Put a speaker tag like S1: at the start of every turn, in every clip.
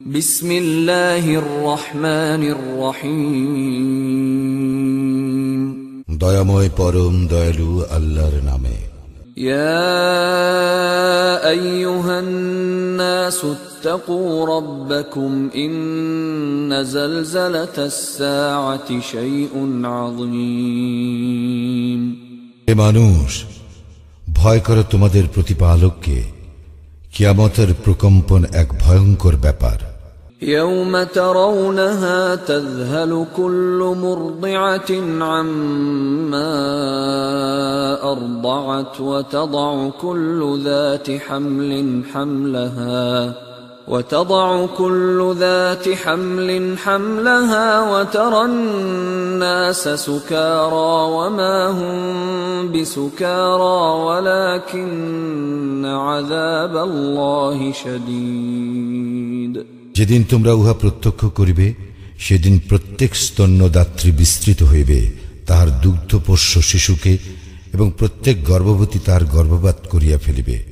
S1: বিসমিল্লাহির রহমানির রহিম।
S2: দয়াময় পরম দয়ালু আল্লাহর নামে।
S1: ইয়া আইয়ুহান নাসু ইত্তাকু রাব্বাকুম ইন্না যালযালাতাস সাআতি শাইউন আযীম।
S2: হে মানুষ, ভয় করো তোমাদের প্রতিপালককে। কিয়ামতের প্রকম্পন এক ভয়ঙ্কর ব্যাপার।
S1: يوم ترونها تذهل كل مرضعة عما أرضعت وتضع كل ذات حمل حملها وترى الناس سكارى وما هم بسكارى ولكن عذاب الله شديد।
S2: যেদিন তোমরা উহা প্রত্যক্ষ করিবে, সেদিন প্রত্যেক স্তন্যদাত্রী বিস্তৃত হইবে তাহার দুগ্ধপোষ্য শিশুকে, এবং প্রত্যেক গর্ভবতী তাহার গর্ভপাত করিয়া ফেলিবে।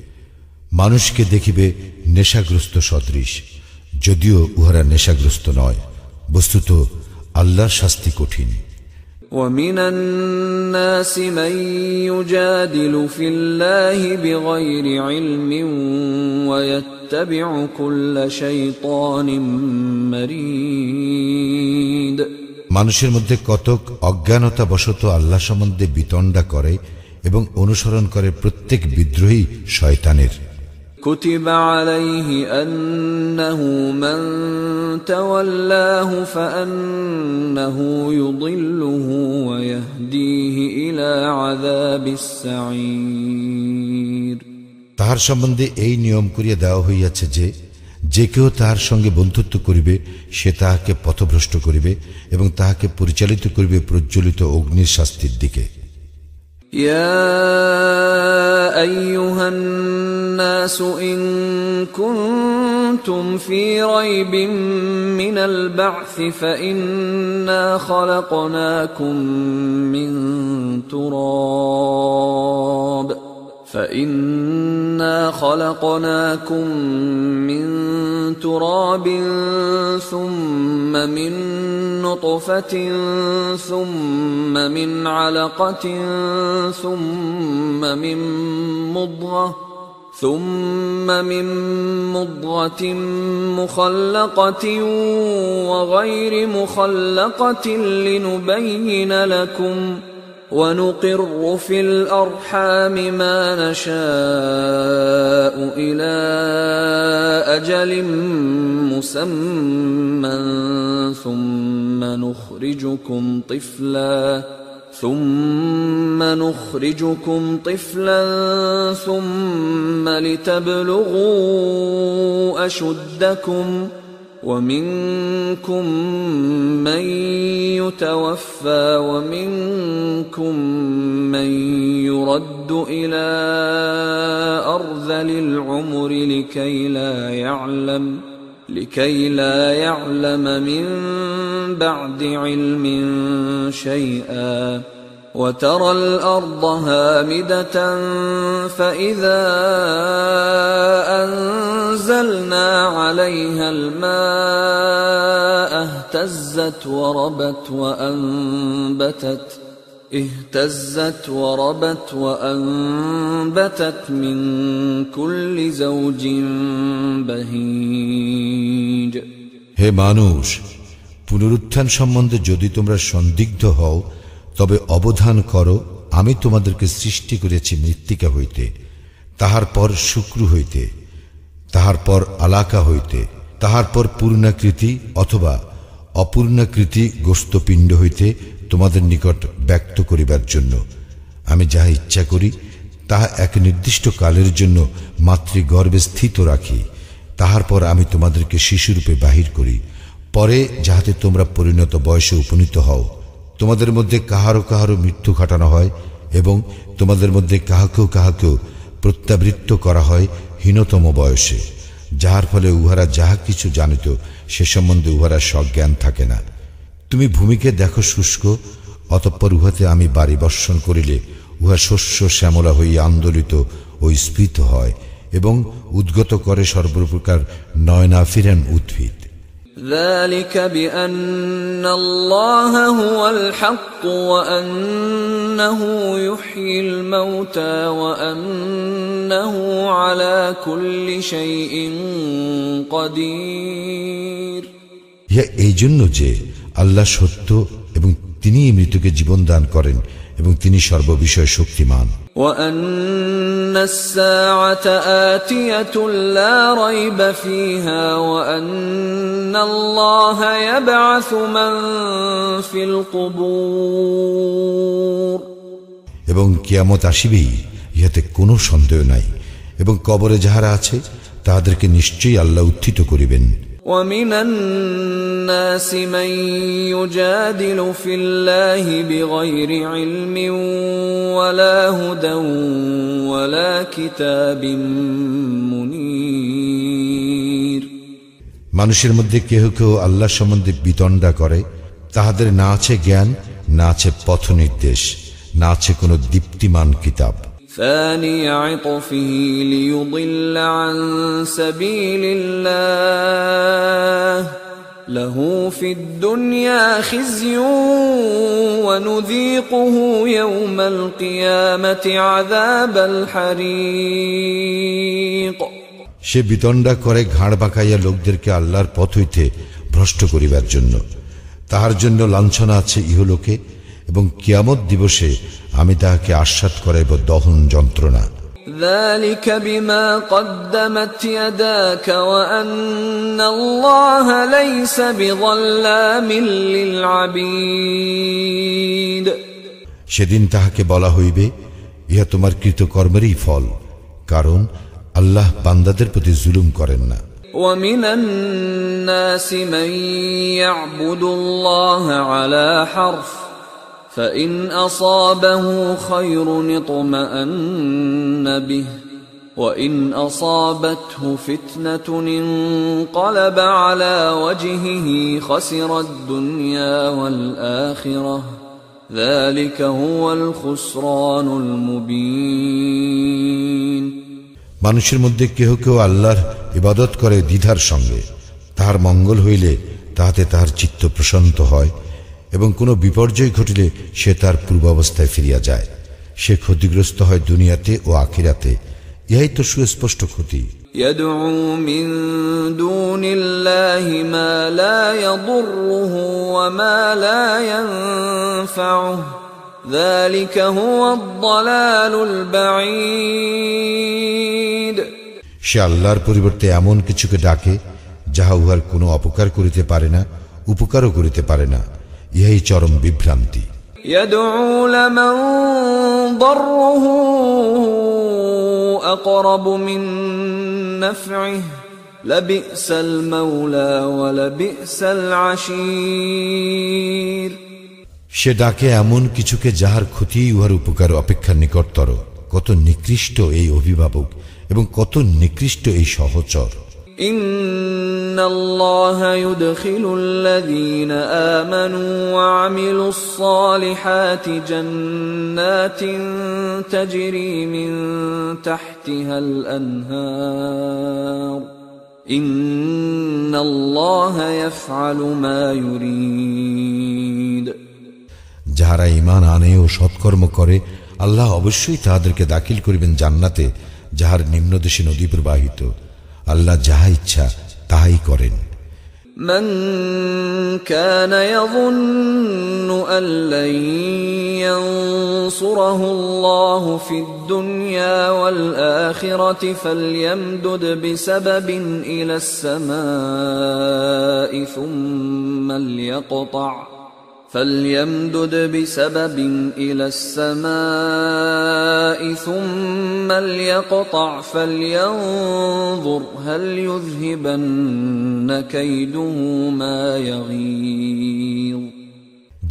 S2: মানুষকে দেখিবে নেশাগ্রস্ত সদৃশ, যদিও উহারা নেশাগ্রস্ত নয়। বস্তুত আল্লাহর শাস্তি কঠিন।
S1: وَمِنَ النَّاسِ مَن يُجَادِلُ فِي اللَّهِ بِغَيْرِ عِلْمٍ وَيَتَّبِعُ كُلَّ شَيْطَانٍ مَرِيدٍ।
S2: মানুষের মধ্যে কতক অজ্ঞানতাবশত আল্লাহ সম্বন্ধে বিতণ্ডা করে এবং অনুসরণ করে প্রত্যেক বিদ্রোহী শয়তানের।
S1: كتب عليه أنه من تولاه فأنه يضله ويهديه إلى عذاب السعير।
S2: তাহার সম্বন্ধে এই নিয়ম করিয়া দেওয়া হইয়াছে যে, যে কেউ তাহার সঙ্গে বন্ধুত্ব করিবে সে তাহাকে পথভ্রষ্ট করিবে এবং তাহাকে পরিচালিত করিবে প্রজ্বলিত অগ্নির শাস্তির দিকে।
S1: يا أيها الناس إن كنتم في ريب من البعث فإنا خلقناكم من تراب ثم من نطفة ثم من علقة ثم من مضغة مخلقة وغير مخلقة لنبين لكم ونقر في الأرحام ما نشاء إلى أجل مسمى ثم نخرجكم طفلا ثم لتبلغوا أشدكم ومنكم من يتوفى ومنكم من يرد إلى أرذل العمر لكي لا يعلم من بعد علم شيئا وترى الأرض هامدة فإذا أنزلنا عليها الماء اهتزت وربت من كل زوج بهيج।
S2: হে মানুষ, পুনরুত্থান সম্বন্ধে যদি তোমরা সন্দিগ্ধ হও তবে অবধান করো, আমি তোমাদেরকে সৃষ্টি করেছি মৃত্তিকা হইতে, তাহার পর শুক্র হইতে, তাহার পর আলাকা হইতে, তাহার পর পূর্ণাকৃতি অথবা অপূর্ণাকৃতি গোস্তপিণ্ড হইতে তোমাদের নিকট ব্যক্ত করিবার জন্য। আমি যাহা ইচ্ছা করি তাহা এক নির্দিষ্ট কালের জন্য মাতৃগর্ভে স্থিত রাখি, তাহার পর আমি তোমাদেরকে শিশুরূপে বাহির করি, পরে যাহাতে তোমরা পরিণত বয়সে উপনীত হও। তোমাদের মধ্যে কাহারো কাহারো মৃত্যু ঘটানো হয় এবং তোমাদের মধ্যে কাহাকেও প্রত্যাবৃত্ত করা হয় হীনতম বয়সে, যাহার ফলে উহারা যাহা কিছু জানিত সে সম্বন্ধে উহারা সজ্ঞান থাকে না। তুমি ভূমিকে দেখো শুষ্ক, অতঃপর উহাতে আমি বাড়ি বর্ষণ করিলে উহা শস্য শ্যামলা হইয়া আন্দোলিত ও স্ফীত হয় এবং উদ্গত করে সর্বপ্রকার নয়নাফিরান উদ্ভিদ।
S1: ذلك بأن الله هو الحق وأنه يحيي الموتى وأنه على كل شيء قدير।
S2: ইহা এই জন্য যে আল্লাহ সত্য এবং তিনি মৃত্যুকে জীবন দান করেন এবং তিনি সর্ববিষয়ে শক্তিমান।
S1: وأن الساعة آتية لا ريب فيها وأن الله يبعث من في القبور।
S2: এবং কিয়ামত আসিবেই, ইহাতে কোনো সন্দেহ নাই, এবং কবরে যাহারা আছে তাহাদেরকে নিশ্চয়ই আল্লাহ উত্থিত করিবেন।
S1: ومن الناس من يجادل في الله بغير علم ولا هدى ولا كتاب منير।
S2: মানুষের মধ্যে কেহ কেহ আল্লাহ সম্বন্ধে বিতণ্ডা করে, তাহাদের না আছে জ্ঞান, না আছে পথ নির্দেশ, না আছে কোনো দীপ্তিমান কিতাব।
S1: ثاني عطفه ليضل عن سبيل الله له في الدنيا خزي ونذيقه يوم القيامة عذاب الحريق।
S2: সে বিতণ্ডা করে ঘাড় বাঁকাইয়া লোকদেরকে আল্লাহর পথ হইতে ভ্রষ্ট করিবার জন্য। তাহার জন্য লাঞ্ছনা আছে ইহলোকে, এবং কিয়ামত দিবসে আমি তাহাকে আস্বাদ করাইব দহন যন্ত্রণা।
S1: ذلك بما قدمت يداك وأن الله ليس بظلام للعبيد।
S2: সেদিন তাহাকে বলা হইবে, ইহা তোমার কৃতকর্মেরই ফল, কারণ আল্লাহ বান্দাদের প্রতি জুলুম করেন না।
S1: ومن الناس من يعبد الله على حرف فإن أصابه خير اطمأن به وإن أصابته فتنة انقلب على وجهه خسر الدنيا والآخرة ذلك هو الخسران المبين।
S2: মানুষের মধ্যে কেহ কেউ আল্লাহর ইবাদত করে দ্বিধার সঙ্গে, তাহার মঙ্গল হইলে তাহাতে তাহার চিত্ত প্রশান্ত হয়, এবং কোনো বিপর্যয় ঘটিলে সে তার পূর্বাবস্থায় ফিরিয়া যায়। সে ক্ষতিগ্রস্ত হয় দুনিয়াতে ও আখিরাতে। ইহাই তো সুস্পষ্ট ক্ষতি।
S1: يدعو من دون الله ما لا يضره وما لا ينفعه ذلك هو الضلال البعيد।
S2: সে আল্লাহর পরিবর্তে এমন কিছুকে ডাকে যাহা উহার কোনো অপকার করিতে পারে না, উপকারও করিতে পারে না। ইহাই চরম বিভ্রান্তি।
S1: يدعو لمن ضره أقرب من نفعه لبئس المولى ولبئس العشير।
S2: সে ডাকে এমন কিছুকে যাহার ক্ষতি উহার উপকার অপেক্ষা নিকটতর। কত নিকৃষ্ট এই অভিভাবক এবং কত নিকৃষ্ট এই সহচর।
S1: إن الله يدخل الذين آمنوا وعملوا الصالحات جنات تجري من تحتها الأنهار إن الله يفعل ما يريد।
S2: যাহারা ঈমান আনে ও সৎকর্ম করে, আল্লাহ অবশ্যই তাহাদেরকে দাখিল করিবেন জান্নাতে, যাহার নিম্নদেশে নদী প্রবাহিত। আল্লাহ যাহা ইচ্ছা তাহাই করেন।
S1: من كان يظن أن لن ينصره الله في الدنيا والآخرة فليمدد بسبب إلى السماء ثم ليقطع فلينظر هل يذهبن كيده ما يغيظ।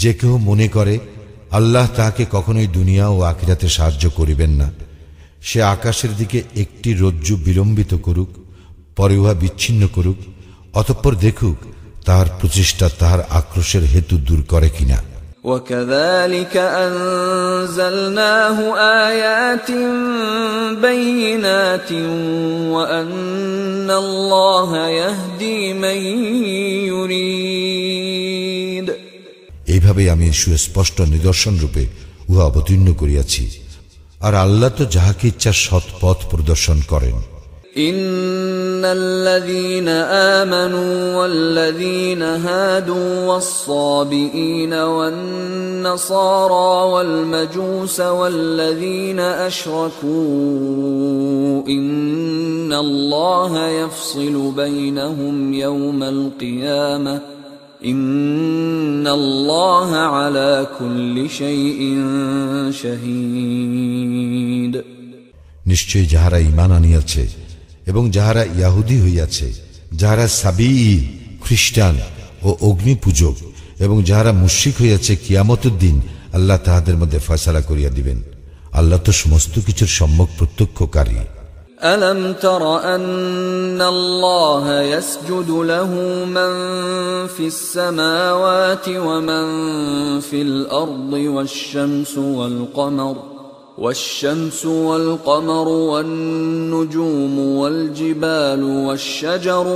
S2: যে কেউ মনে করে আল্লাহ তাহাকে কখনোই দুনিয়া ও আখিরাতে সাহায্য করিবেন না, সে আকাশের দিকে একটি রজ্জু বিলম্বিত করুক, পরে উহা বিচ্ছিন্ন করুক, অতঃপর দেখুক তাহার প্রচেষ্টা তাহার আক্রোশের হেতু দূর করে কিনা।
S1: وكذلك أنزلناه آيات بينات وأن الله يهدي من يريد
S2: এইভাবে আমি সুস্পষ্ট নিদর্শন রূপে উহা অবতীর্ণ করিয়াছি, আর আল্লাহ তো যাহাকে ইচ্ছা সৎ পথ প্রদর্শন করেন।
S1: إن الذين آمنوا والذين هادوا والصابئين والنصارى والمجوس والذين أشركوا إن الله يفصل بينهم يوم القيامة إن الله على كل شيء شهيد
S2: নিশ্চয় যাহারা ঈমান আনিয়াছে এবং যাহারা ইয়াহুদী হইয়াছে, যাহারা সাবিঈ খ্রিস্টান ও অগ্নি পূজক এবং যাহারা মুশরিক হইয়াছে, কিয়ামতের দিন আল্লাহ তাহাদের মধ্যে ফয়সালা করিয়া দিবেন। আল্লাহ তো সমস্ত কিছুর সম্যক প্রত্যক্ষকারী।
S1: ألم تر أن الله يسجد له من في السماوات ومن في الأرض والشمس والقمر والنجوم والجبال والشجر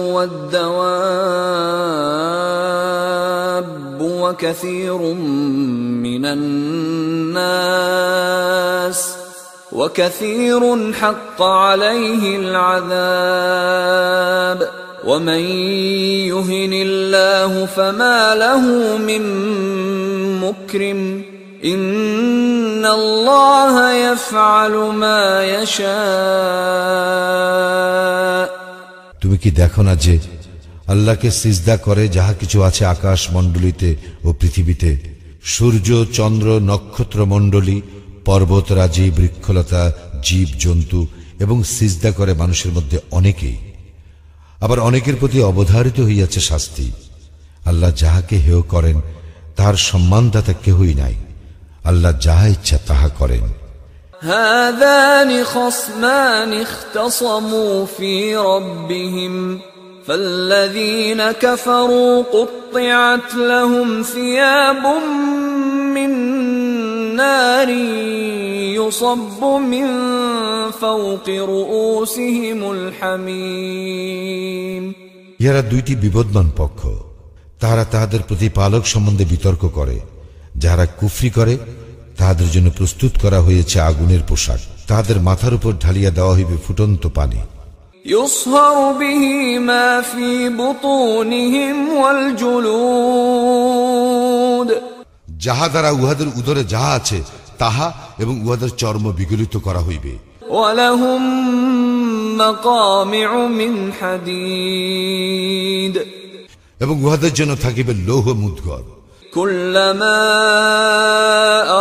S1: والدواب وكثير حق عليه العذاب ومن يهن الله فما له من مكرم إن الله يفعل ما يشاء
S2: তুমি কি দেখো না যে আল্লাহকে সিজদা করে যাহা কিছু আছে আকাশ মণ্ডলীতে ও পৃথিবীতে, সূর্য, চন্দ্র, নক্ষত্র মণ্ডলী, পর্বতরাজি, বৃক্ষলতা, জীব জন্তু, এবং সিজদা করে মানুষের মধ্যে অনেকেই। আবার অনেকের প্রতি অবধারিত হইয়াছে শাস্তি। আল্লাহ যাহাকে হেয় করেন তাহার সম্মানদাতা কেহই নাই। আল্লাহ যাহা ইচ্ছা তাহা করেন।
S1: هذان خصمان اختصموا في ربهم فالذين كفروا قطعت لهم ثياب من نار يصب من فوق رؤوسهم الحميم
S2: ইহারা দুইটি বিবদমান পক্ষ। তাহারা তাহাদের প্রতিপালক সম্বন্ধে বিতর্ক করে। যাহারা কুফরি করে তাহাদের জন্য প্রস্তুত করা হয়েছে আগুনের পোশাক, তাহাদের মাথার উপর ঢালিয়া দেওয়া হইবে ফুটন্ত পানি।
S1: يصهر به ما في بطونهم والجلود
S2: যাহা দ্বারা উহাদের উদরে যাহা আছে তাহা এবং উহাদের চর্ম বিগলিত করা হইবে।
S1: ولهم مقامع من حديد
S2: এবং উহাদের জন্য থাকিবে লৌহ মুদ্গর।
S1: كلما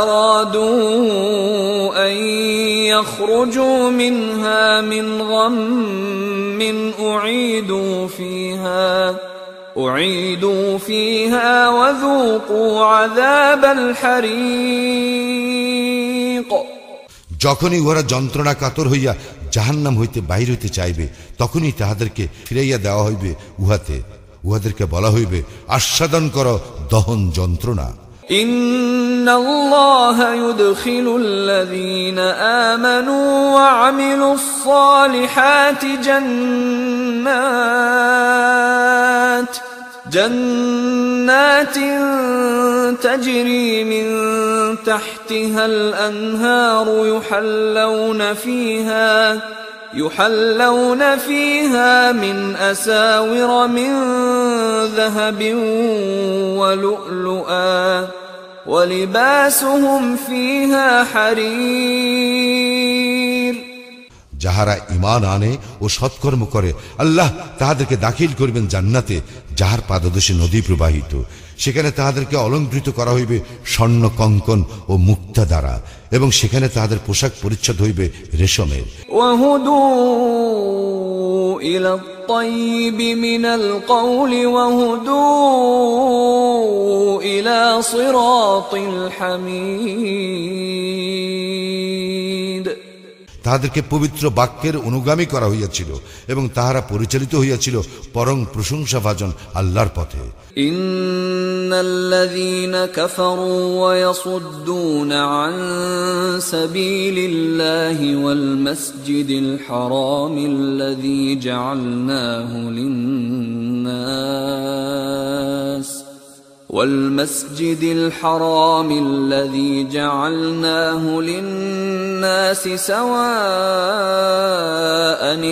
S1: أرادوا أن يخرجوا منها من غم أعيدوا فيها وذوقوا عذاب الحريق
S2: যখনই উহারা যন্ত্রণা কাতর হইয়া জাহান্নাম হইতে বাহির হইতে চাইবে, তখনই তাহাদেরকে ফিরাইয়া দেওয়া হইবে উহাতে। উহাদেরকে বলা হইবে, আস্বাদন করো দহন যন্ত্রণা।
S1: إن الله يدخل الذين آمنوا وعملوا الصالحات جنات تجري من تحتها الأنهار يحلون فيها من أساور من ذهب ولؤلؤا ولباسهم فيها حرير
S2: যাহারা ঈমান আনে ও সৎকর্ম করে আল্লাহ তাহাদেরকে দাখিল করিবেন জান্নাতে, যাহার পাদদেশে নদী প্রবাহিত। সেখানে তাহাদেরকে অলঙ্কৃত করা হইবে স্বর্ণ কঙ্কন ও মুক্তা দ্বারা, এবং সেখানে তাহাদের পোশাক পরিচ্ছদ হইবে রেশমের।
S1: وهدوا إلى الطيب من القول وهدوا إلى صراط الحميد
S2: তাহাদেরকে পবিত্র বাক্যের অনুগামী করা হইয়াছিল এবং তাহারা পরিচালিত হইয়াছিল পরম প্রশংসাভাজন আল্লাহর পথে।
S1: ইন্নাল্লাযীনা কাফারু ওয়া ইয়াসুদ্দুনা আন সাবিলিল্লাহি ওয়াল মাসজিদিল হারামিল্লাযী জাআলনাহু লিন-নাস والمسجد الحرام الذي جعلناه للناس سواء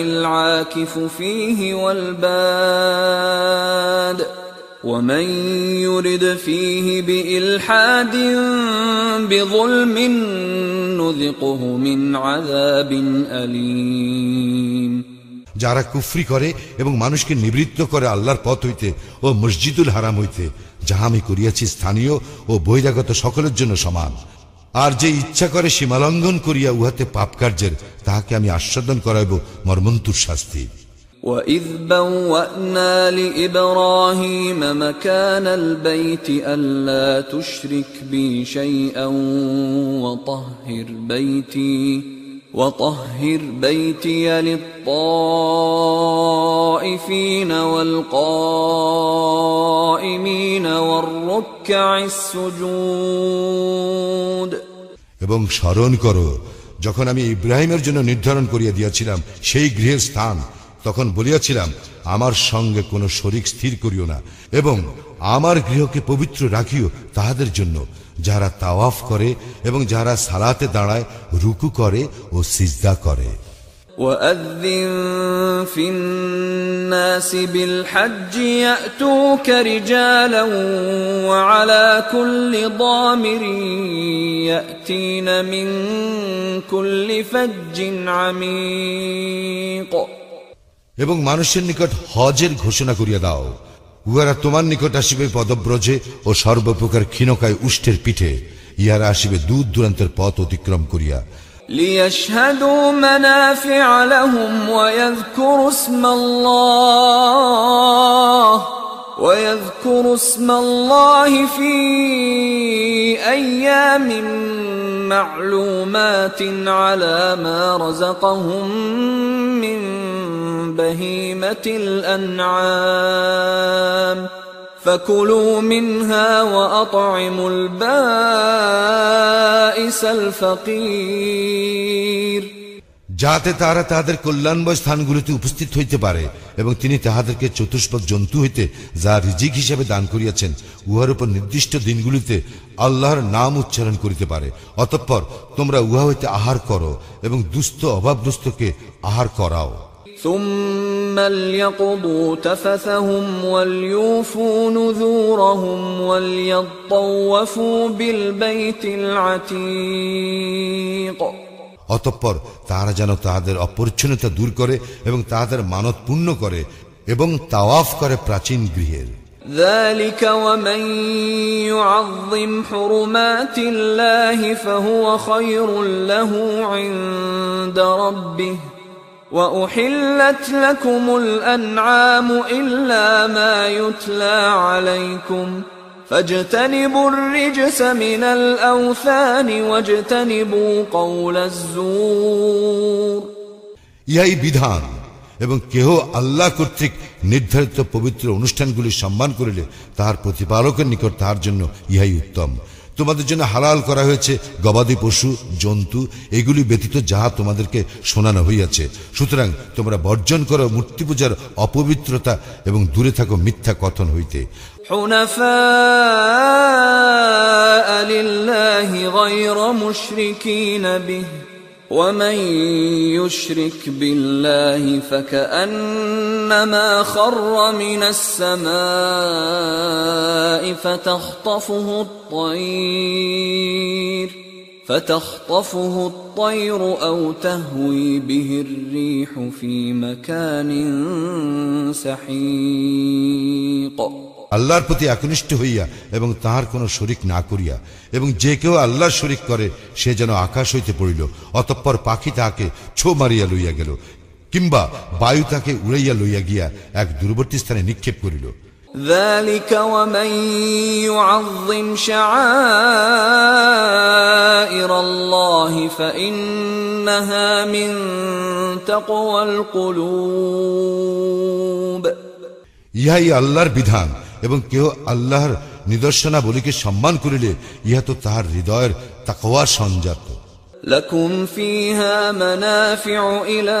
S1: العاكف فيه والباد ومن يرد فيه بإلحاد بظلم نذقه من عذاب أليم
S2: যারা কুফরি করে এবং মানুষকে নিবৃত্ত করে আল্লাহর পথ হইতে ও মসজিদুল হারাম হইতে, যাহা আমি করিয়াছি স্থানীয় ও বহিরাগত সকলের জন্য সমান। আর যে ইচ্ছা করে সীমালঙ্ঘন করিয়া উহাতে পাপ কার্যের, তাহাকে আমি আস্বাদন করাইব মর্মন্তুর শাস্তি।
S1: وَإِذْ بَوَّأْنَا لِإِبْرَاهِيمَ مَكَانَ الْبَيْتِ أَلَّا تُشْرِكْ بِي شَيْئًا وطهر بيتي للطائفين والقائمين والركع السجود
S2: এবং স্মরণ করো যখন আমি ইব্রাহিমের জন্য নির্ধারণ করিয়া দিয়াছিলাম সেই গৃহের স্থান, তখন বলিয়াছিলাম আমার সঙ্গে কোনো শরীক স্থির করিও না এবং আমার গৃহকে পবিত্র রাখিও তাহাদের জন্য যারা তাওয়াফ করে এবং যারা সালাতে দাঁড়ায়, রুকু করে ও সিজদা করে।
S1: وَأَذِّن فِي النَّاسِ بِالْحَجِّ يَأْتُوكَ رِجَالًا وَعَلَى كُلِّ ضَامِرٍ يَأْتِينَ مِنْ كُلِّ فَجٍّ عَمِيقٍ
S2: এবং মানুষের নিকট হজের ঘোষণা করিয়া দাও, উহারা তোমার নিকট আসিবে পদব্রজে ও সর্বপ্রকার ক্ষীণকায় উষ্টের পিঠে, ইহারা আসিবে দূর দূরান্তের পথ অতিক্রম করিয়া।
S1: لِيَشْهَدُوا مَنَافِعَ لَهُمْ وَيَذْكُرُوا اسْمَ اللَّهِ فِي أَيَّامٍ مَّعْلُومَاتٍ عَلَى مَا رَزَقَهُم مِّن بهيمة الأنعام فكلوا منها وأطعموا البائس الفقير
S2: যাতে তারা তাদের কল্যাণময় স্থানগুলিতে উপস্থিত হইতে পারে এবং তিনি তাহাদেরকে চতুষ্পদ জন্তু হইতে যা রিজিক হিসাবে দান করিয়াছেন, উহার উপর নির্দিষ্ট দিনগুলিতে আল্লাহর নাম উচ্চারণ করিতে পারে। অতঃপর তোমরা উহা হইতে আহার করো এবং দুস্থ অভাবগ্রস্তকে আহার করাও।
S1: ثم ليقضوا تفثهم وليوفوا نذورهم وليطوفوا بالبيت العتيق
S2: অতঃপর তারা যেন তাহাদের অপরিচ্ছন্নতা দূর করে এবং তাহাদের মানত পূর্ণ করে এবং তাওয়াফ করে প্রাচীন গৃহের।
S1: ذلك ومن يعظم حرمات الله فهو خير له عند ربه وأحلت لكم الأنعام إلا ما يتلى عليكم فاجتنبوا الرجس من الأوثان واجتنبوا قول الزور
S2: ইহাই বিধান, এবং কেহ আল্লাহ কর্তৃক নির্ধারিত পবিত্র অনুষ্ঠানগুলি সম্মান করিলে তাহার প্রতিপালকের নিকট তাহার জন্য ইহাই উত্তম। তোমাদের জন্য হালাল করা হয়েছে গবাদি পশু, জন্তু, এগুলি ব্যতীত যাহা তোমাদেরকে শোনানো হইয়াছে। সুতরাং তোমরা বর্জন করো মূর্তি পূজার অপবিত্রতা এবং দূরে থাকো মিথ্যা কথন হইতে।
S1: হুনাফা লিল্লাহি গায়রা মুশরিকিন বিহি ومن يشرك بالله فكأنما خر من السماء فتخطفه الطير أو تهوي به الريح في مكان سحيق
S2: আল্লাহর প্রতি একনিষ্ঠ হইয়া এবং তাহার কোন শরিক না করিয়া, এবং যে কেউ আল্লাহর শরিক করে সে যেন আকাশ হইতে পড়িল, অতঃপর পাখি তাহাকে ছো মারিয়া লইয়া গেল, কিংবা বায়ু তাকে উড়াইয়া লইয়া গিয়া এক দূরবর্তী স্থানে নিক্ষেপ করিল।
S1: ذلك ومن يعظم شعائر الله فإنها من تقوى القلوب
S2: ইহাই আল্লাহর বিধান, এবং কেহ আল্লাহর নিদর্শনাবলীকে সম্মান করিলে ইহা তো তাহার হৃদয়ের তাকওয়া সঞ্জাত।
S1: لكم فيها منافع إلى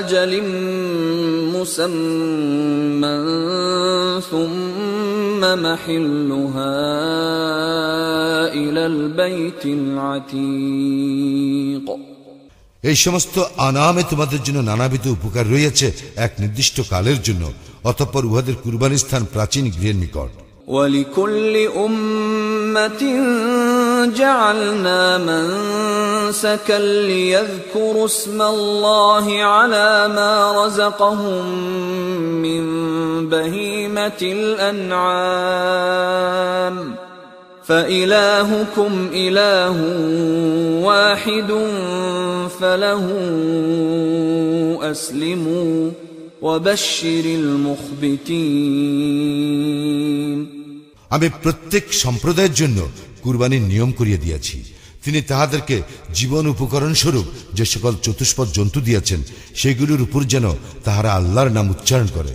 S1: أجل مسمى ثم محلها إلى البيت العتيق
S2: এই সমস্ত আনামে তোমাদের জন্য নানাবিধ উপকার রয়েছে এক নির্দিষ্ট কালের জন্য, অতঃপর উহাদের কুরবানির স্থান প্রাচীন গৃহের নিকট।
S1: ولكل أمة جعلنا منسكا ليذكروا اسم الله على ما رزقهم من بهيمة الأنعام فإلهكم إله واحد فله أسلموا وبشر المخبتين
S2: আমি প্রত্যেক সম্প্রদায়ের জন্য কুরবানির নিয়ম করিয়ে দিয়েছি। তিনি তাহাদেরকে জীবন উপকরণ স্বরূপ যে সকল চতুষ্পদ জন্তু দিয়েছেন সেগুলোর উপর যেন তাহারা আল্লাহর নাম উচ্চারণ করে।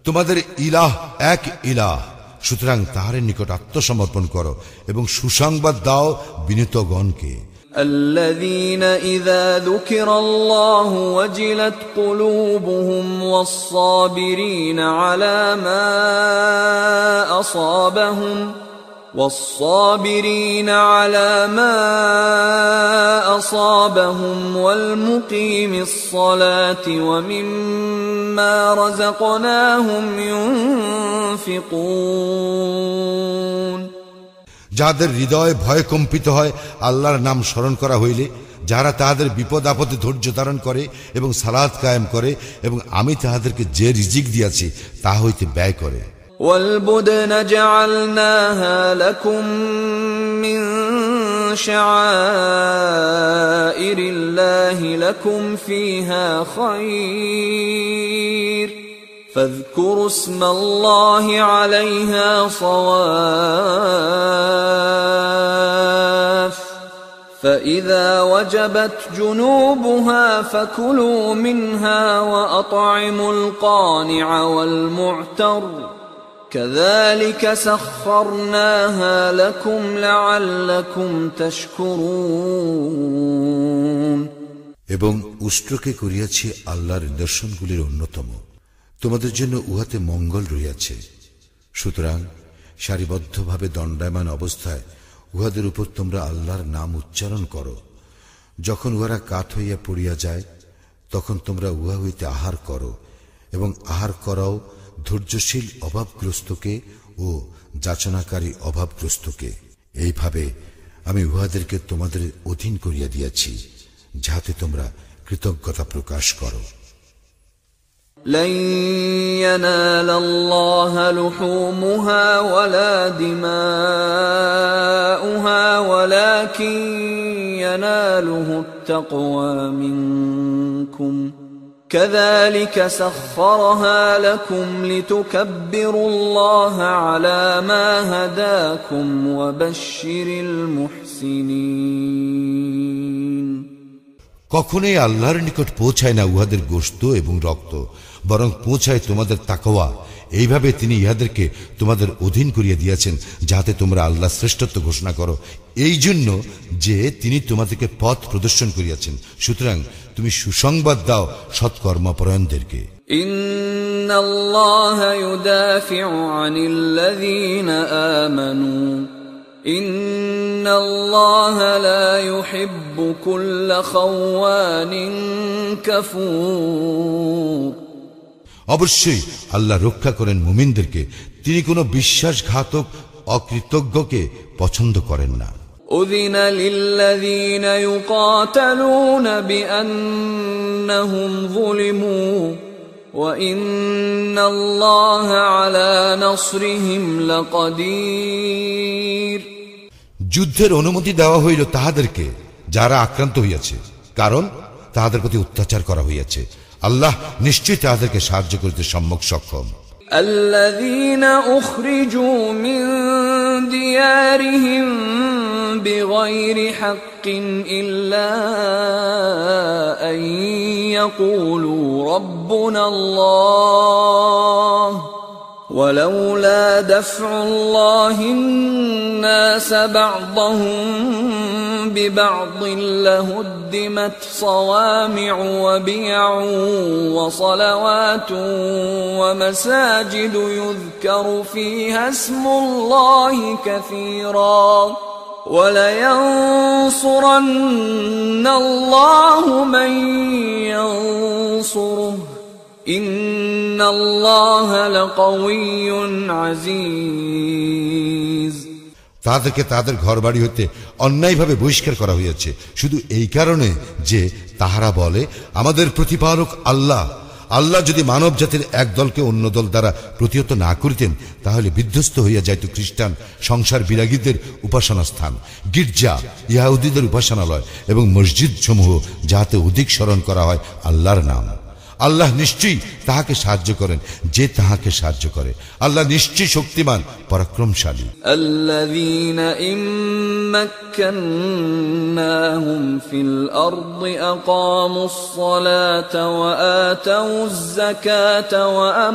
S2: তোমাদের ইলাহ এক ইলাহ, সুতরাং তাহার নিকট আত্মসমর্পণ করো এবং সুসংবাদ দাও বিনীতগণকে।
S1: الذين إذا ذكر الله وجلت قلوبهم والصابرين على ما أصابهم والمقيم الصلاة ومما رزقناهم ينفقون
S2: যাদের হৃদয় ভয় কম্পিত হয় আল্লাহর নাম স্মরণ করা হইলে, যারা তাহাদের বিপদ আপদে ধৈর্য ধারণ করে এবং সালাত কায়েম করে এবং আমি তাহাদেরকে যে রিজিক দিয়াছি তা হইতে ব্যয় করে।
S1: والبدن جعلناها لكم من شعائر الله لكم فيها خير فاذكروا اسم الله عليها صواف فإذا وجبت جنوبها فكلوا منها وأطعموا القانع والمعتر كذلك سخرناها لكم لعلكم تشكرون
S2: এবং উষ্ট্রকে করিয়াছি আল্লাহর নিদর্শনগুলির অন্যতম, তোমাদের জন্য উহাতে মঙ্গল রহিয়াছে। সুতরাং সারিবদ্ধভাবে দণ্ডায়মান অবস্থায় উহাদের উপর তোমরা আল্লাহর নাম উচ্চারণ করো। যখন উহারা কাঠ হইয়া পড়িয়া যায় তখন তোমরা উহা হইতে আহার করো এবং আহার করাও ধৈর্যশীল অভাবগ্রস্তকে ও যাচনাকারী অভাবগ্রস্তকে। এইভাবে আমি উহাদেরকে তোমাদের অধীন করিয়া দিয়াছি যাতে তোমরা কৃতজ্ঞতা প্রকাশ করো।
S1: لن ينال الله لحومها ولا دماؤها ولكن يناله التقوى منكم كذلك سخرها لكم لتكبروا الله على ما هداكم وبشر المحسنين
S2: কখনোই আল্লাহর নিকট পৌঁছায় না উহাদের গোশত এবং রক্ত, বরং পৌঁছায় তোমাদের তাকওয়া। এইভাবে তিনি ইহাদেরকে তোমাদের অধীন করিয়া দিয়েছেন যাতে তোমরা আল্লাহ শ্রেষ্ঠত্ব ঘোষণা করো, এই জন্য যে তিনি তোমাদেরকে পথ প্রদর্শন করিয়াছেন। সুতরাং তুমি সুসংবাদ দাও সৎকর্মপরায়ণদেরকে।
S1: ইন্নাল্লাহা ইউদাফিউ আনিল্লাযীনা আমানু ইন্নাল্লাহা লা ইউহিব্বু কুল্লা খাওয়ানিন কাফুর।
S2: অবশ্যই আল্লাহ রক্ষা করেন মুমিনদেরকে, তিনি কোনো বিশ্বাসঘাতক অকৃতজ্ঞকে পছন্দ করেন না।
S1: أذن للذين يقاتلون بأنهم ظلموا وإن الله على نصرهم لقدير
S2: যুদ্ধের অনুমতি দেওয়া হইল তাহাদেরকে যারা আক্রান্ত হইয়াছে, কারণ তাহাদের প্রতি অত্যাচার করা হইয়াছে। আল্লাহ নিশ্চয়ই তাহাদেরকে সাহায্য করিতে সম্যক সক্ষম।
S1: الذين أخرجوا من ديارهم بغير حق إلا أن يقولوا ربنا الله ولولا دفع الله الناس بعضهم ببعض لهدمت صوامع وبيع وصلوات ومساجد يذكر فيها اسم الله كثيرا ولينصرن الله من ينصره إن الله لقوي عزيز।
S2: তাদেরকে তাদের ঘরবাড়ি হতে অন্যায়ভাবে বহিষ্কার করা হয়েছে শুধু এই কারণে যে তাহারা বলে আমাদের প্রতিপালক আল্লাহ। আল্লাহ যদি মানব জাতির এক দলকে অন্য দল দ্বারা প্রতিহত না করিতেন তাহলে বিধ্বস্ত হইয়া যাইত খ্রিস্টান সংসার বিরাগীদের উপাসনা স্থান, গির্জা, ইহুদীদের উপাসনালয় এবং মসজিদ সমূহ, যাহাতে অধিক স্মরণ করা হয় আল্লাহর নাম। আল্লাহ নিশ্চয়ই তাহাকে সাহায্য করেন যে তাহাকে সাহায্য করে। আল্লাহ নিশ্চয়ই শক্তিমান পরাক্রমশালী।
S1: আল্লাযীনা ইম্মাক্কান্নাহুম ফিল আরদি আকামুস সালাতা ওয়া আতাউয যাকাতা ওয়া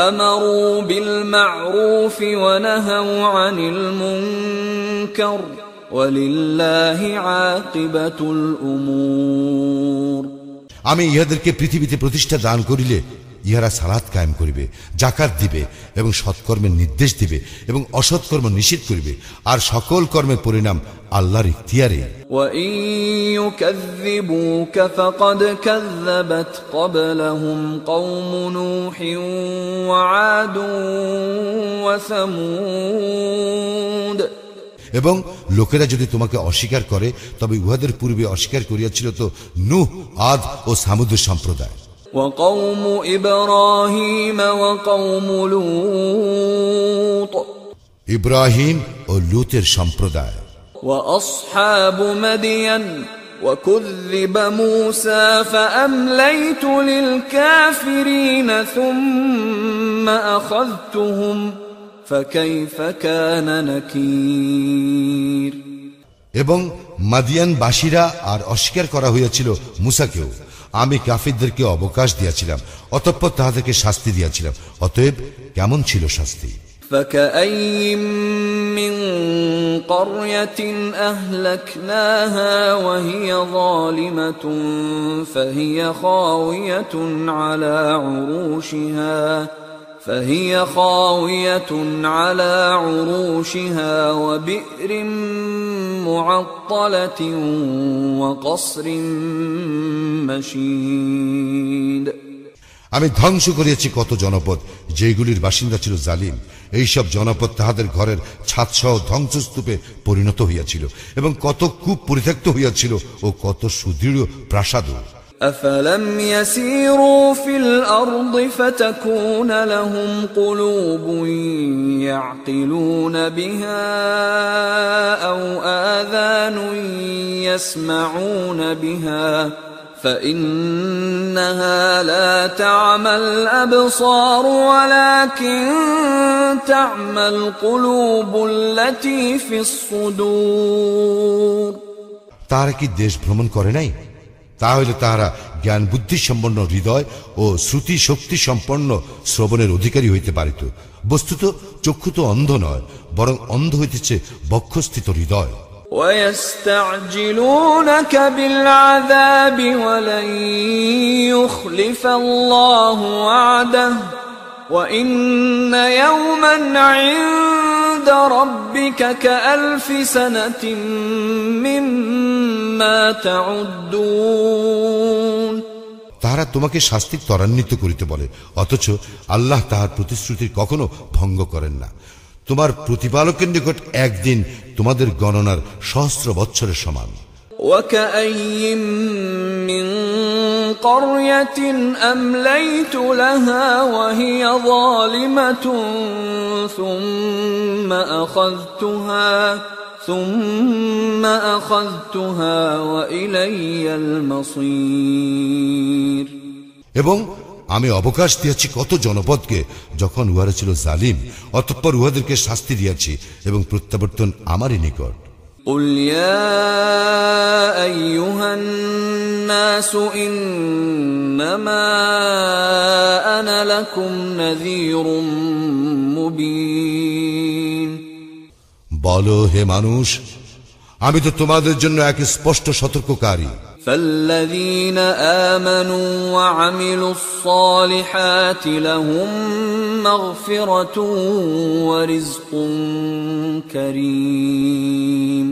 S1: আমারু বিল মা'রুফি ওয়া নাহাউ আনিল মুনকার ওয়ালিল্লাহি আকিবাতুল উমুর।
S2: আমি ইহাদেরকে পৃথিবীতে প্রতিষ্ঠা দান করিলে ইহারা সালাত কায়েম করিবে, যাকাত দিবে এবং সৎকর্মের নির্দেশ দিবে এবং অসৎকর্ম নিষেধ করিবে, আর সকল কর্মের পরিণাম আল্লাহর ইখতিয়ারে।
S1: وَإِن يُكَذِّبُوكَ فَقَدْ كَذَّبَتْ قَبْلَهُمْ قَوْمُ نُوحٍ وَعَادٌ وَثَمُودَ।
S2: এবং লোকেরা যদি তোমাকে অস্বীকার করে তবে উহাদের পূর্বে অস্বীকার করিয়াছিল তো নূহ, আদ ও সামুদের সম্প্রদায়।
S1: وَقَوْمُ إِبْرَاهِيمَ وَقَوْمُ لُوطٍ
S2: ইব্রাহিম ও লূতের সম্প্রদায়।
S1: وَأَصْحَابُ مَدْيَنَ وَكُذِّبَ مُوسَى فَأَمْلَيْتُ لِلْكَافِرِينَ ثُمَّ أَخَذْتُهُمْ فَكَيْفَ كَانَ نَكِيرِ।
S2: এবং মাদিয়ানবাসীরা আর অস্বীকার করা হইয়াছিল মুসাকেও। আমি কাফিরদেরকে অবকাশ দিয়াছিলাম, অতঃপর তাহাদেরকে শাস্তি দিয়াছিলাম। অতএব কেমন ছিল শাস্তি?
S1: فَكَأَيِّن مِّن قَرْيَةٍ أَهْلَكْنَاهَا وَهِيَ ظَالِمَةٌ فهي خاوية على عروشها وبئر معطلة وقصر مشيد।
S2: আমি ধ্বংস করিয়াছি কত জনপদ যেগুলির বাসিন্দা ছিল জালিম। এইসব জনপদ তাহাদের ঘরের ছাদসহ ধ্বংসস্তূপে পরিণত হইয়াছিল এবং কত কূপ পরিত্যক্ত হইয়াছিল ও কত সুদৃঢ় প্রাসাদ।
S1: أفلم يسيروا في الأرض فتكون لهم قلوب يعقلون بها أو آذان يسمعون بها فإنها لا تعمى الأبصار ولكن تعمى القلوب التي في الصدور।
S2: তারা কি দেশ ভ্রমণ করে নাই? তাহলে তাহারা জ্ঞান বুদ্ধি সম্পন্ন হৃদয় ও শ্রুতি শক্তি সম্পন্ন শ্রবণের অধিকারী হইতে পারিত। বস্তুত চক্ষু তো অন্ধ নয়, বরং অন্ধ হইতেছে বক্ষস্থিত হৃদয়।
S1: وَيَسْتَعْجِلُونَكَ بِالْعَذَابِ وَلَنْ يُخْلِفَ اللَّهُ وَعْدَهُ وَإِنَّ يَوْمًا عِندَ رَبِّكَ كَأَلْفِ سَنَةٍ مِّمَّا تَعُدُّونَ।
S2: তাহারা তোমাকে শাস্তি ত্বরান্বিত করিতে বলে, অথচ আল্লাহ তাহার প্রতিশ্রুতি কখনো ভঙ্গ করেন না। তোমার প্রতিপালকের নিকট একদিন তোমাদের গণনার সহস্র বৎসরের সমান।
S1: وَكَأَيِّن مِّن قَرْيَةٍ أَمْلَيْتُ لَهَا وَهِيَ ظَالِمَةٌ ثُمَّ أَخَذْتُهَا وَإِلَيَّ الْمَصِيرُ।
S2: এবং আমি অবকাশ দিয়াছি কত জনপদকে যখন উহারা ছিল জালিম, অতঃপর উহাদেরকে শাস্তি দিয়াছি এবং প্রত্যাবর্তন আমারই নিকট।
S1: قل يا أيها الناس إنما أنا لكم نذير مبين
S2: বলো হে মানুষ, আমি তো তোমাদের জন্য এক স্পষ্ট সতর্ককারী।
S1: فالذين آمنوا وعملوا الصالحات لهم مغفرة ورزق كريم।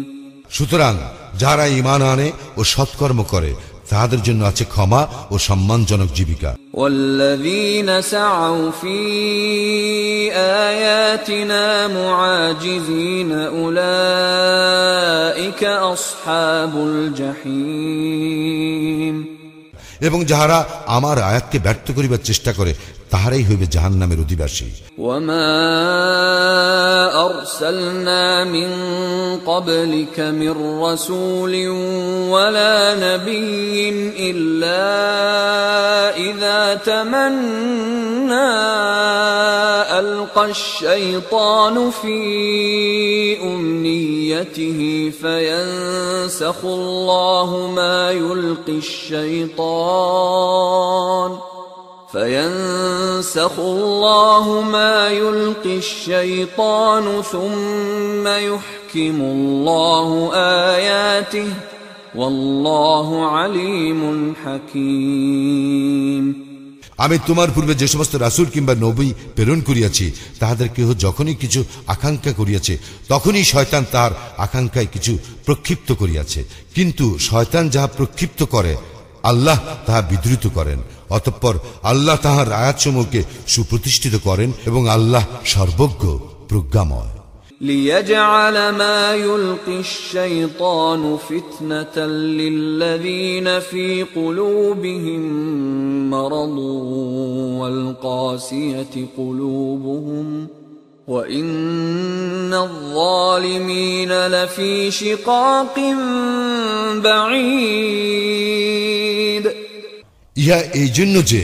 S2: সুতরাং যারা ঈমান আনে ও সৎকর্ম করে তাদের জন্য আছে ক্ষমা ও সম্মানজনক জীবিকা।
S1: والذين سعوا في آياتنا معاجزين أولئك أصحاب الجحيم।
S2: এবং যাহারা আমার আয়াতকে ব্যর্থ করিবার চেষ্টা করে তাহারাই হইবে জাহান্নামের অধিবাসী।
S1: وما أرسلنا من قبلك من رسول ولا نبي إلا إذا تمنى ألقى الشيطان في أمنيته فينسخ الله ما يلقي الشيطان ثم يحكم الله آياته والله عليم حكيم।
S2: আমি তোমার পূর্বে যে সমস্ত রাসূল কিংবা নবী প্রেরণ করিয়াছি তাহাদের কেহ যখনই কিছু আকাঙ্ক্ষা করিয়াছে তখনই শয়তান তাহার আকাঙ্ক্ষায় কিছু প্রক্ষিপ্ত করিয়াছে, কিন্তু শয়তান যাহা প্রক্ষিপ্ত করে আল্লাহ তাহা বিদ্রুত করেন। অতঃপর আল্লাহ তাহার আয়াতসমূহকে সুপ্রতিষ্ঠিত করেন এবং আল্লাহ সর্বজ্ঞ প্রজ্ঞাময়।
S1: ليجعل ما يلقي الشيطان فتنة للذين في قلوبهم مرض والقاسية قلوبهم وإن الظالمين لفي شقاق بعيد।
S2: ইহা এই জন্য যে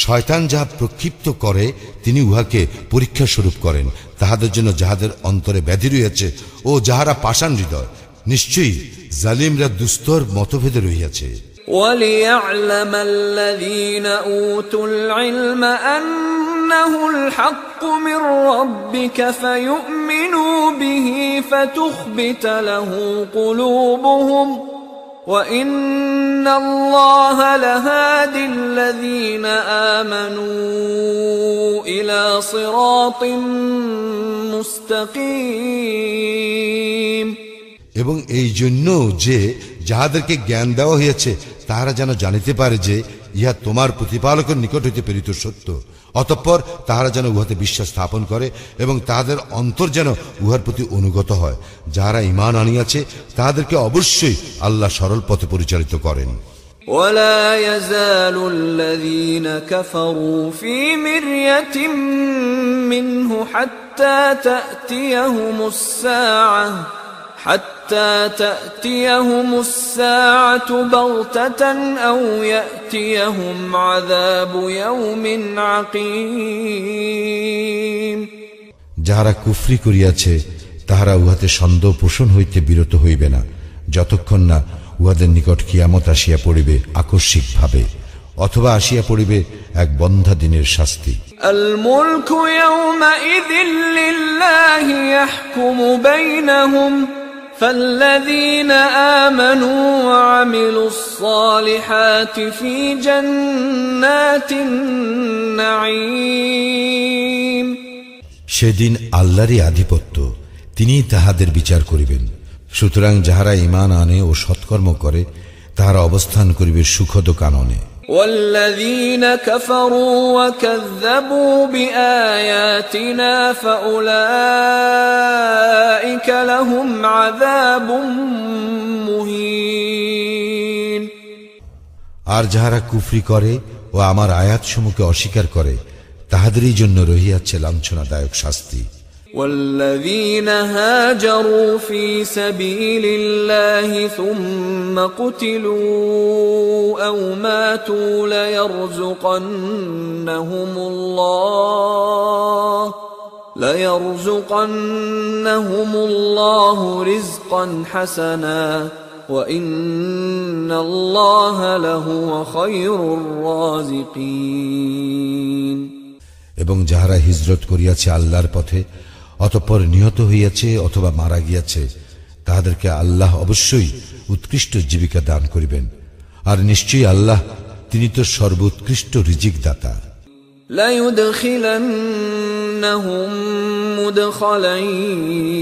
S2: শয়তান যাহা প্রক্ষিপ্ত করে তিনি উহাকে পরীক্ষা স্বরূপ করেন তাহাদের জন্য যাহাদের অন্তরে ব্যাধি রইয়াছে ও যাহারা পাষাণ হৃদয়, নিশ্চয়ই জালিমরা দুস্তর মতভেদে রহিয়াছে।
S1: وَلِيَعْلَمَ الَّذِينَ أُوتُوا الْعِلْمَ أَنَّهُ الْحَقُّ مِنْ رَبِّكَ فَيُؤْمِنُوا بِهِ فَتُخْبِتَ لَهُ قُلُوبُهُمْ وَإِنَّ اللَّهَ لَهَادِ الَّذِينَ آمَنُوا إِلَى صِرَاطٍ مُسْتَقِيمٍ।
S2: এবং এই জন্য যে যাহাদেরকে জ্ঞান দেওয়া হয়েছে তাহারা যেন জানিতে পারে যে ইহা তোমার প্রতিপালকের নিকট হইতে প্রেরিত সত্য, অতঃপর তাহারা যেন উহাতে বিশ্বাস স্থাপন করে এবং তাহাদের অন্তর যেন উহার প্রতি অনুগত হয়। যাহারা ঈমান আনিয়াছে তাহাদেরকে অবশ্যই আল্লাহ সরল পথে পরিচালিত করেন।
S1: ولا يزال الذين كفروا في مرية منه حتى تأتيهم الساعة بغتة أو يأتيهم عذاب يوم عقيم।
S2: যাহারা কুফরি করিয়াছে তাহারা উহাতে সন্দেহ পোষণ হইতে বিরত হইবে না যতক্ষণ না উহাদের নিকট কিয়ামত আসিয়া পড়িবে আকস্মিক ভাবে, অথবা আসিয়া পড়িবে এক বন্ধা দিনের শাস্তি।
S1: আল মুলকু ইয়াওমাইযিন লিল্লাহি ইয়াহকুমু বাইনাহুম فالذين آمنوا وعملوا الصالحات في جنات النعيم।
S2: সেদিন আল্লাহরই আধিপত্য, তিনি তাহাদের বিচার করিবেন। সুতরাং যাহারা ঈমান আনে ও সৎকর্ম করে তাহারা অবস্থান করিবে সুখদ কাননে।
S1: والذين كفروا وكذبوا بآياتنا فأولئك لهم عذاب مهين।
S2: আর যাহারা কুফরি করে ও আমার আয়াতসমূহকে অস্বীকার করে তাহাদেরই জন্য রহিয়াছে লাঞ্ছনাদায়ক শাস্তি।
S1: والذين هاجروا في سبيل الله ثم قتلوا أو ماتوا ليرزقنهم الله رزقا حسنا وإن الله لهو خير الرازقين
S2: এবং যাহারা হিজরত করিয়াছে আল্লাহর পথে অতঃপর নিহত হইয়াছে অথবা মারা গিয়াছে তাহাদেরকে আল্লাহ অবশ্যই উৎকৃষ্ট জীবিকা দান করিবেন আর নিশ্চয়ই আল্লাহ তিনি তো সর্বোৎকৃষ্ট রিজিক দাতা
S1: ليدخلنهم مدخلا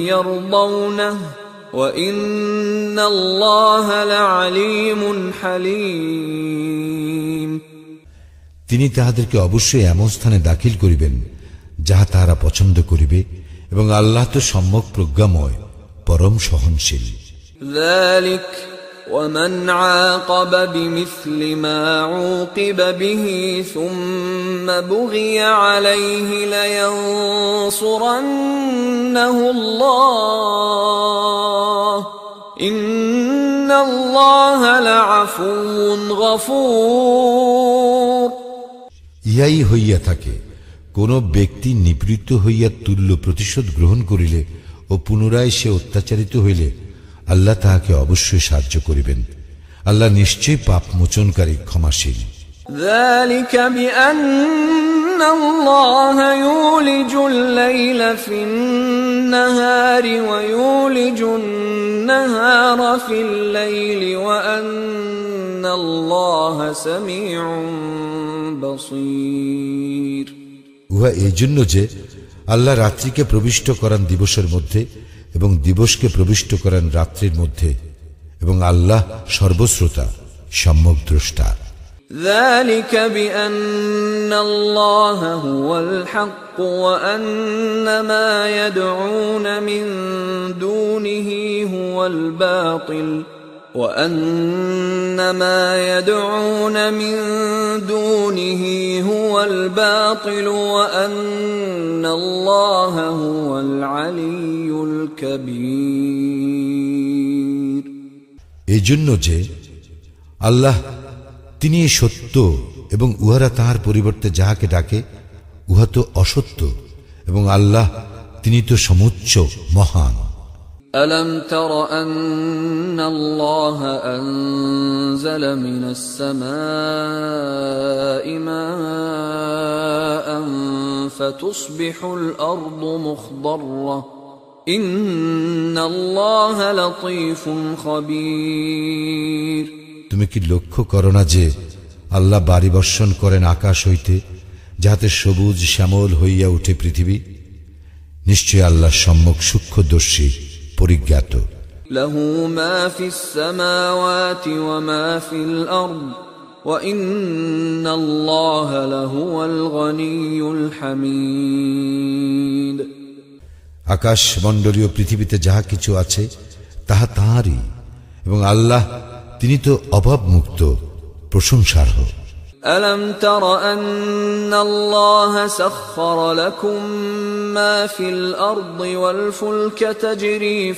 S1: يرضونه وإن الله لعليم حليم
S2: তিনি তাহাদেরকে অবশ্যই এমন স্থানে দাখিল করিবেন যাহা তাহারা পছন্দ করিবে এবং আল্লাহ তো সম্যক প্রজ্ঞাময় পরম সহনশীল
S1: ذلك ومن عاقب بمثل ما عوقب به ثم بغي عليه لينصرنه الله إن الله لعفو غفور
S2: ইহাই হইয়া থাকে কোন ব্যক্তি নিবৃত্ত হইয়া তুল্য প্রতিশোধ গ্রহণ করিলে ও পুনরায় সে অত্যাচারিত হইলে আল্লাহ তাহাকে অবশ্যই সাহায্য করিবেন আল্লাহ নিশ্চয়ই পাপ মোচনকারী ক্ষমাশীল
S1: ذلك بأن الله يولج الليل في النهار ويولج النهار في الليل وأن الله سميع بصير
S2: উহা এই জন্য যে আল্লাহ রাত্রিকে প্রবিষ্ট করান দিবসের মধ্যে এবং দিবসকে প্রবিষ্ট করেন রাত্রির মধ্যে এবং আল্লাহ সর্বশ্রোতা সম্যক দ্রষ্টা
S1: ذلك بأن الله هو الحق وأن ما يدعون من دونه هو الباطل وأن ما يدعون من دونه هو الباطل وأن الله هو العلي الكبير
S2: এই জন্য যে আল্লাহ তিনি সত্য এবং উহারা তাহার পরিবর্তে যাহাকে ডাকে উহা তো অসত্য এবং আল্লাহ তিনি তো সমুচ্চ মহান
S1: ألم تر أن الله أنزل من السماء ماء فتصبح الأرض مخضرة إن الله لطيف خبير
S2: তুমি কি লক্ষ্য করো না যে আল্লাহ বারি বর্ষণ করেন আকাশ হইতে যাহাতে সবুজ শ্যামল হইয়া উঠে পৃথিবী নিশ্চয় আল্লাহ সম্যক সূক্ষ্মদর্শী পরিজ্ঞাত
S1: له ما في السماوات وما في الأرض وإن الله لهو الغني الحميد
S2: আকাশ মণ্ডলীয় পৃথিবীতে যাহা কিছু আছে তাহা তাঁরই এবং আল্লাহ তিনি তো অভাব মুক্ত প্রশংসার্হ
S1: ألم تر أن الله سخر لكم ما في الأرض والفلك تجري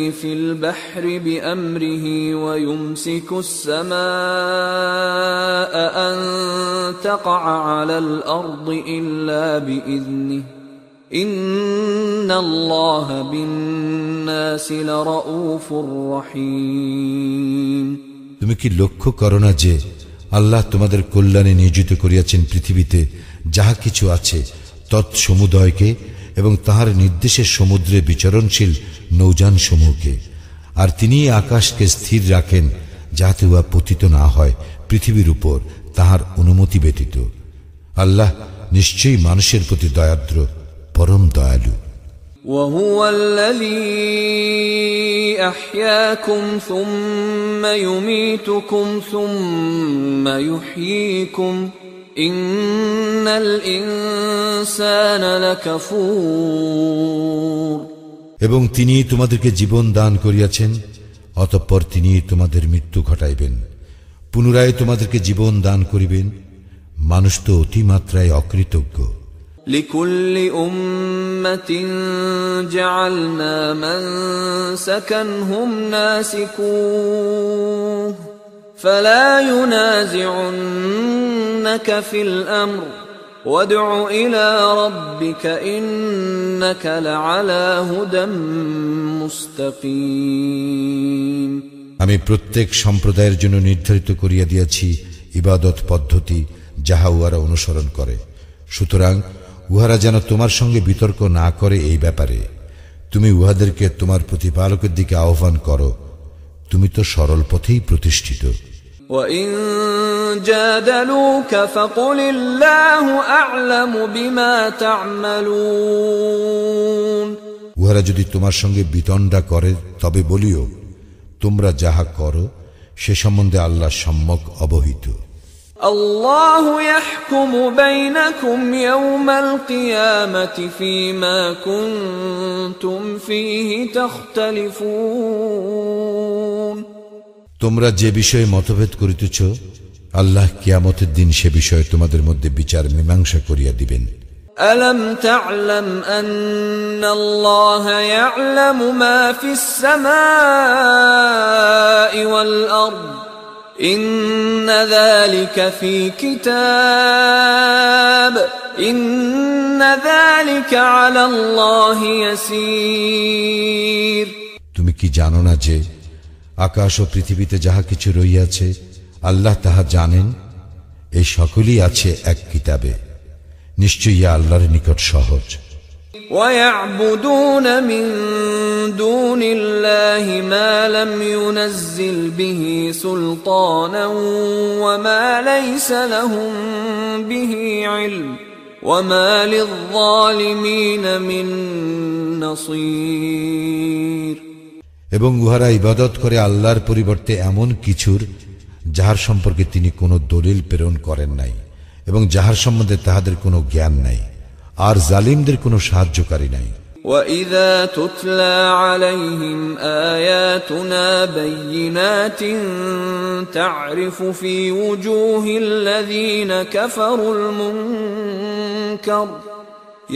S1: في البحر بأمره ويمسك السماء أن تقع على الأرض إلا بإذنه إن الله بالناس لرؤوف رحيم
S2: তুমি কি লক্ষ্য করো না যে আল্লাহ তোমাদের কল্যাণে নিয়োজিত করিয়াছেন পৃথিবীতে যাহা কিছু আছে তৎসমুদয়কে এবং তাহার নির্দেশে সমুদ্রে বিচরণশীল নৌযান সমূহকে আর তিনি আকাশকে স্থির রাখেন যাহাতে উহা পতিত না হয় পৃথিবীর উপর তাহার অনুমতি ব্যতীত আল্লাহ নিশ্চয়ই মানুষের প্রতি দয়াদ্র পরম দয়ালু
S1: وهو الذي أحياكم ثم يميتكم ثم يحييكم إن الإنسان لكفور
S2: এবং তিনি তোমাদেরকে জীবন দান করিয়াছেন অতঃপর তিনি তোমাদের মৃত্যু ঘটাইবেন পুনরায় তোমাদেরকে জীবন দান করিবেন মানুষ তো অতিমাত্রায় অকৃতজ্ঞ
S1: لكل أمة جعلنا منسكا هم ناسكوه فلا ينازعنك يفتنونك في الأمر وادع إلى ربك إنك لعلى هدى مستقيم
S2: আমি প্রত্যেক সম্প্রদায়ের জন্য নির্ধারিত করিয়া দিয়েছি ইবাদত পদ্ধতি যাহা উহারা অনুসরণ করে, সুতরাং উহারা যেন তোমার সঙ্গে বিতর্ক না করে এই ব্যাপারে। তুমি উহাদেরকে তোমার প্রতিপালকের দিকে আহ্বান করো, তুমি তো সরল পথেই প্রতিষ্ঠিত।
S1: وَإِن جَادَلُوكَ فَقُلِ اللَّهُ أَعْلَمُ بِمَا تَعْمَلُونَ
S2: উহারা যদি তোমার সঙ্গে বিতণ্ডা করে তবে বলিও, তোমরা যাহা করো সে সম্বন্ধে আল্লাহ সম্যক অবহিত।
S1: الله يحكم بينكم يوم القيامة فيما كنتم فيه تختلفون
S2: তোমরা যে বিষয়ে মতভেদ করিতেছ আল্লাহ কিয়ামতের দিন সে বিষয়ে তোমাদের মধ্যে বিচার মীমাংসা করিয়া দিবেন।
S1: ألم تعلم أن الله يعلم ما في السماء والأرض إن ذلك في كتاب إن ذلك على الله يسير
S2: তুমি কি জানো না যে আকাশ ও পৃথিবীতে যাহা কিছু রহিয়াছে আল্লাহ তাহা জানেন, এই সকলই আছে এক কিতাবে, নিশ্চয়ই আল্লাহর নিকট সহজ।
S1: ويعبدون من دون الله ما لم ينزل به سلطانا وما ليس لهم به علم وما للظالمين من نصير
S2: এবং উহারা ইবাদত করে আল্লাহর পরিবর্তে এমন কিছুর যাহার সম্পর্কে তিনি কোনো দলিল প্রেরণ করেন নাই এবং যাহার সম্বন্ধে তাহাদের কোনো জ্ঞান নাই, আর জালিমদের কোনো সাহায্যকারী নাই।
S1: وَإِذَا تُتْلَى عَلَيْهِمْ آيَاتُنَا بَيِّنَاتٍ تَعْرِفُ فِي وُجُوهِ الَّذِينَ كَفَرُوا الْمُنكَرَ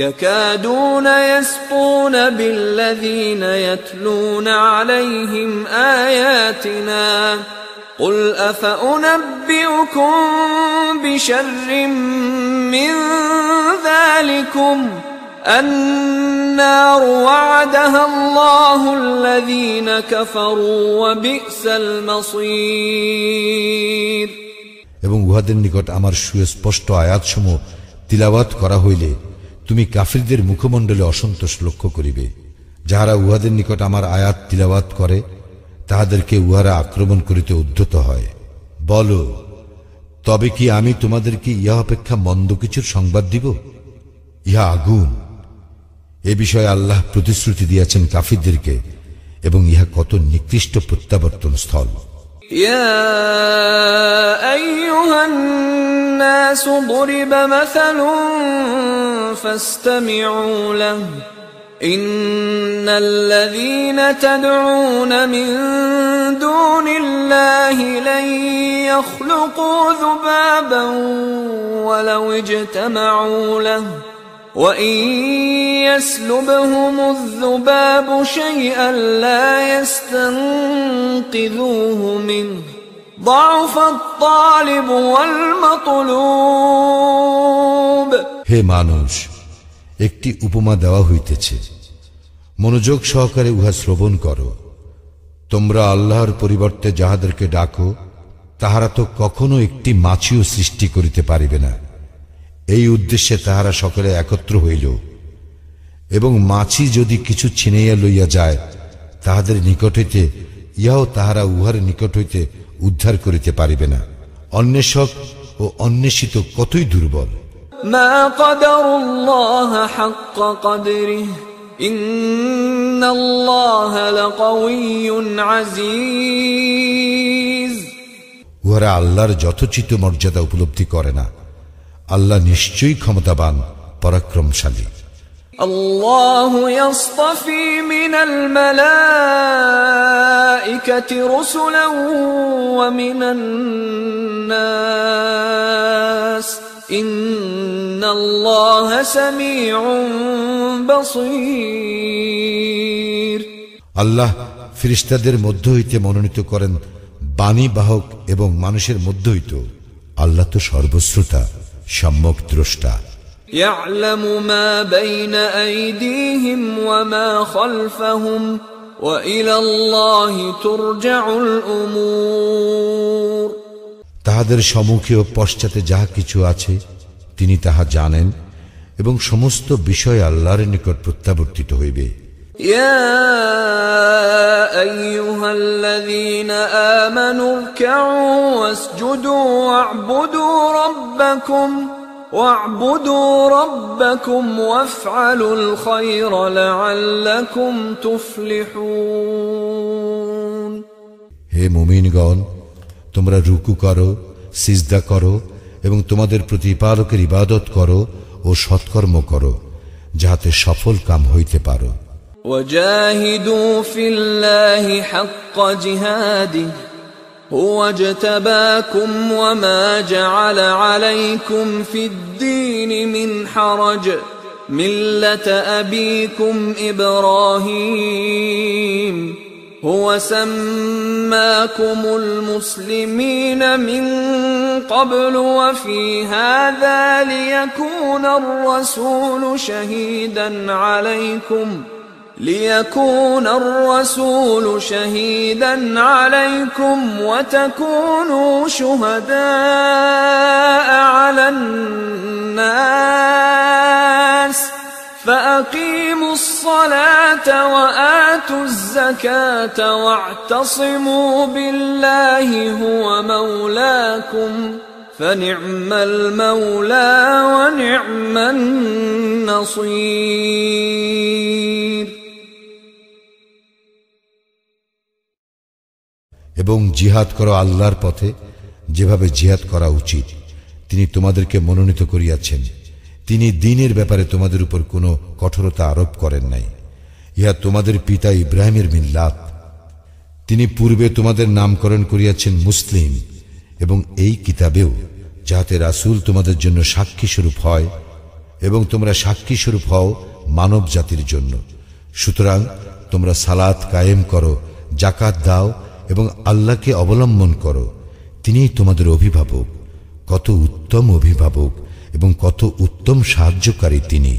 S1: يَكَادُونَ يَسْطُونَ بِالَّذِينَ يَتْلُونَ عَلَيْهِمْ آيَاتِنَا قُلْ أَفَأُنَبِّئُكُم بِشَرٍّ مِّن ذَلِكُمْ النَّارُ وَعَدَهَا اللَّهُ الَّذِينَ كَفَرُوا وَبِئْسَ الْمَصِيرُ
S2: এবং উহাদের নিকট আমার সুস্পষ্ট আয়াতসমূহ তিলাওয়াত করা হইলে তুমি কাফিরদের মুখমণ্ডলে অসন্তোষ লক্ষ্য করিবে। যাহারা উহাদের নিকট আমার আয়াত তিলাওয়াত করে তাহাদেরকে উহারা আক্রমণ করিতে উদ্যত হয়। বলো, তবে কি আমি তোমাদেরকে ইহা অপেক্ষা মন্দ কিছুর সংবাদ দিব? ইহা আগুন। এ বিষয়ে আল্লাহ প্রতিশ্রুতি দিয়েছেন কাফিরদেরকে, এবং ইহা কত নিকৃষ্ট প্রত্যাবর্তন স্থল।
S1: يا أيها الناس ضرب مثل فاستمعوا له إن الذين تدعون من دون الله لن يخلقوا ذبابا ولو اجتمعوا له وَإِن يَسْلُبْهُمُ الذُّبَابُ شَيْئًا لَّا يَسْتَنقِذُوهُ مِنْهُ ضَعُفَ الطَّالِبُ وَالْمَطْلُوبُ
S2: হে মানুষ, একটি উপমা দেওয়া হইতেছে, মনোযোগ সহকারে উহা শ্রবণ করো। তোমরা আল্লাহর পরিবর্তে যাহাদেরকে ডাকো তাহারা তো কখনো একটি মাছিও সৃষ্টি করিতে পারিবে না। এই উদ্দেশ্যে তাহারা সকলে একত্র হইল, এবং মাছি যদি কিছু ছিনাইয়া লইয়া যায় তাহাদের নিকট হইতে ইহাও তাহারা উহার নিকট হইতে উদ্ধার করিতে পারিবে না। অন্বেষক ও অন্বেষিত কতই দুর্বল।
S1: মা কদরুল্লাহ হাক্ক কদরিহ ইন্নাল্লাহা লাকাওয়িয়্যুন আজিজ
S2: উহারা আল্লাহর যথোচিত মর্যাদা উপলব্ধি করে না। আল্লাহ নিশ্চয়ই ক্ষমতাবান, পরাক্রমশালী।
S1: আল্লাহু ইয়াসতাফি মিনাল মালাইকাতি রুসুলান ওয়া মিনান নাস ইন্নাল্লাহা সামিউন বাসীর।
S2: আল্লাহ ফেরেশতাদের মধ্য হইতে মনোনীত করেন বাণী বাহক এবং মানুষের মধ্য হইতে, আল্লাহ তো সর্বশ্রোতা, সম্যক দ্রষ্টা।
S1: يعلم ما بين أيديهم وما خلفهم وإلى الله ترجع الأمور।
S2: তাহাদের সম্মুখে ও পশ্চাতে যাহা কিছু আছে তিনি তাহা জানেন এবং সমস্ত বিষয় আল্লাহর নিকট প্রত্যাবর্তিত হইবে।
S1: يا أيها الذين آمنوا اركعوا واسجدوا واعبدوا ربكم وافعلوا الخير لعلكم تفلحون।
S2: হে মুমিনগণ, তোমরা রুকু করো, সিজদা করো এবং তোমাদের প্রতিপালকের ইবাদত করো ও সৎকর্ম করো, যাহাতে সফল কাম হইতে পারো।
S1: وجاهدوا في الله حق جهاده هو اجتباكم وما جعل عليكم في الدين من حرج ملة أبيكم إبراهيم هو سماكم المسلمين من قبل وفي هذا ليكون الرسول شهيدا عليكم وتكونوا شهداء على الناس فأقيموا الصلاة وآتوا الزكاة واعتصموا بالله هو مولاكم فنعم المولى ونعم النصير।
S2: এবং জিহাদ করো আল্লাহর পথে, যেভাবে জিহাদ করা উচিত তিনি তোমাদেরকে মনোনীত করিয়াছেন। তিনি দ্বীনের ব্যাপারে তোমাদের উপর কোনো কঠোরতা আরোপ করেন নাই। ইহা তোমাদের পিতা ইব্রাহিমের মিল্লাত। তিনি পূর্বে তোমাদের নামকরণ করিয়াছেন মুসলিম, এবং এই কিতাবেও, যাহাতে রাসূল তোমাদের জন্য সাক্ষী স্বরূপ হয় এবং তোমরা সাক্ষী স্বরূপ হও মানব জাতির জন্য। সুতরাং তোমরা সালাত কায়েম করো, যাকাত দাও এবং আল্লাহকে অবলম্বন করো। তিনিই তোমাদের অভিভাবক, কত উত্তম অভিভাবক এবং কত উত্তম সাহায্যকারী তিনি।